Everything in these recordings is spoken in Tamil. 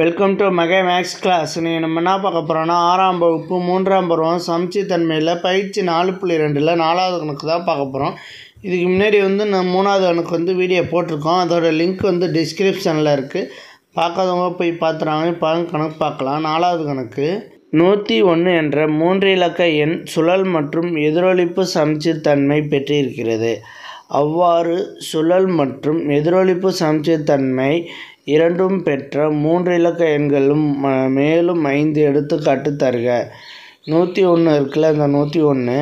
வெல்கம் டு மகே மேக்ஸ் கிளாஸ். நீங்கள் நம்ம என்ன பார்க்க போகிறோன்னா 6ஆம் வகுப்பு 3ஆம் பருவம் சமச்சீர்தன்மையில் பயிற்சி 4.2ல் 4வது கணக்கு தான் பார்க்க போகிறோம். இதுக்கு முன்னாடி நான் 3வது கணக்கு வீடியோ போட்டிருக்கோம். அதோட லிங்க் டிஸ்கிரிப்ஷனில் இருக்குது. பார்க்காதவங்க போய் பார்த்துறாங்க. இப்போ கணக்கு பார்க்கலாம். 4வது கணக்கு 101 என்ற 3 இலக்க எண் சுழல் மற்றும் எதிரொலிப்பு சமச்சீர்தன்மை பெற்றிருக்கிறது. அவ்வாறு சுழல் மற்றும் எதிரொலிப்பு சமச்சீர்தன்மை இரண்டும் பெற்ற 3 இலக்க எண்களும் மேலும் 5 எடுத்துக்காட்டு தருக. 101 இருக்குல்ல, இந்த 101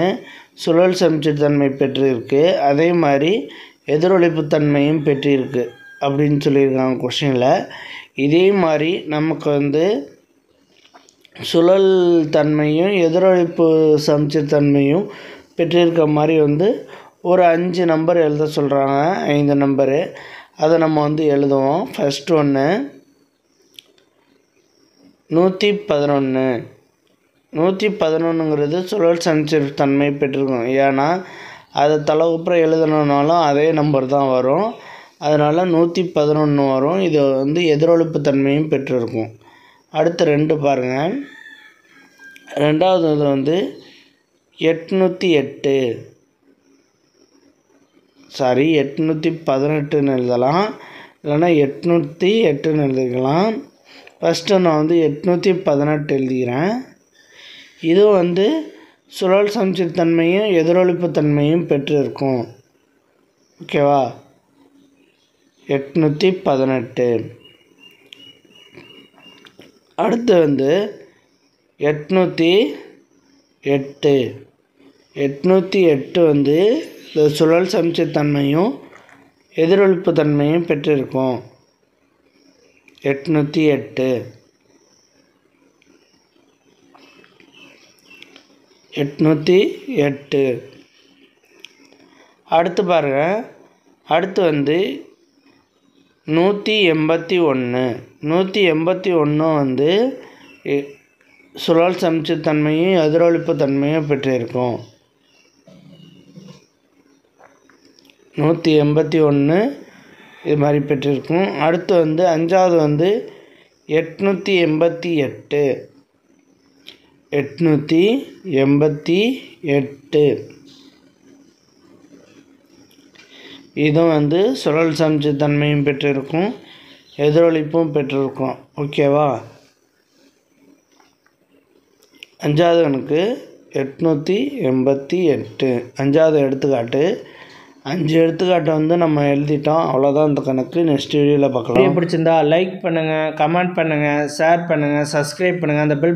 சுழல் சமச்சீர்தன்மை பெற்றிருக்கு, அதே மாதிரி எதிரொலிப்பு தன்மையும் பெற்றிருக்கு அப்படின்னு சொல்லியிருக்காங்க கொஸ்டினில். இதே மாதிரி நமக்கு சுழல் தன்மையும் எதிரொலிப்பு சமச்சீர்தன்மையும் பெற்றிருக்க மாதிரி ஒரு 5 நம்பர் எழுத சொல்கிறாங்க. 5 நம்பரு அதை நம்ம எழுதுவோம். ஃபஸ்ட் ஒன்று 111. 111ங்கிறது சுழல் சமச்சீர்தன்மை பெற்றிருக்கும். ஏன்னா அதை தலைப்புற எழுதணுன்னாலும் அதே நம்பர் தான் வரும். அதனால் 111 வரும். இது எதிரொலிப்பு தன்மையும் பெற்றிருக்கும். அடுத்து 2 பாருங்கள். ரெண்டாவது 808. 818ன்னு எழுதலாம், இல்லைன்னா 808ன்னு எழுதிக்கலாம். ஃபஸ்ட்டு நான் 818 எழுதிக்கிறேன். இதுவும் சுழல் சமச்சீர்தன்மையும் எதிரொலிப்பு தன்மையும் பெற்றிருக்கும். ஓகேவா? 818. அடுத்து 808. 808 இந்த சுழல் சமச்சீர்தன்மையும் எதிரொலிப்பு தன்மையும் பெற்றிருக்கும். 808. 808. அடுத்து பாருங்கள். அடுத்து 181. 181 சுழல் சமச்சீர்தன்மையும் எதிரொலிப்பு தன்மையும் பெற்றிருக்கும். 181 இது மாதிரி பெற்றிருக்கும். அடுத்து 5வது 888. 888 இதுவும் சுழல் சமச்சீர்தன்மையும் பெற்றிருக்கும், எதிரொலிப்பும் பெற்றிருக்கும். ஓகேவா? 5வது கணக்கு 888. 5வது எடுத்துக்காட்டு. 5 எடுத்துக்காட்டை நம்ம எழுதிட்டோம். அவ்வளோதான் இந்த கணக்கு. நெக்ஸ்ட் வீடியோவில் பார்க்கலாம். வீடியோ பிடிச்சிருந்தா லைக் பண்ணுங்கள், கமெண்ட் பண்ணுங்கள், ஷேர் பண்ணுங்கள், சப்ஸ்கிரைப் பண்ணுங்கள். அந்த பெல்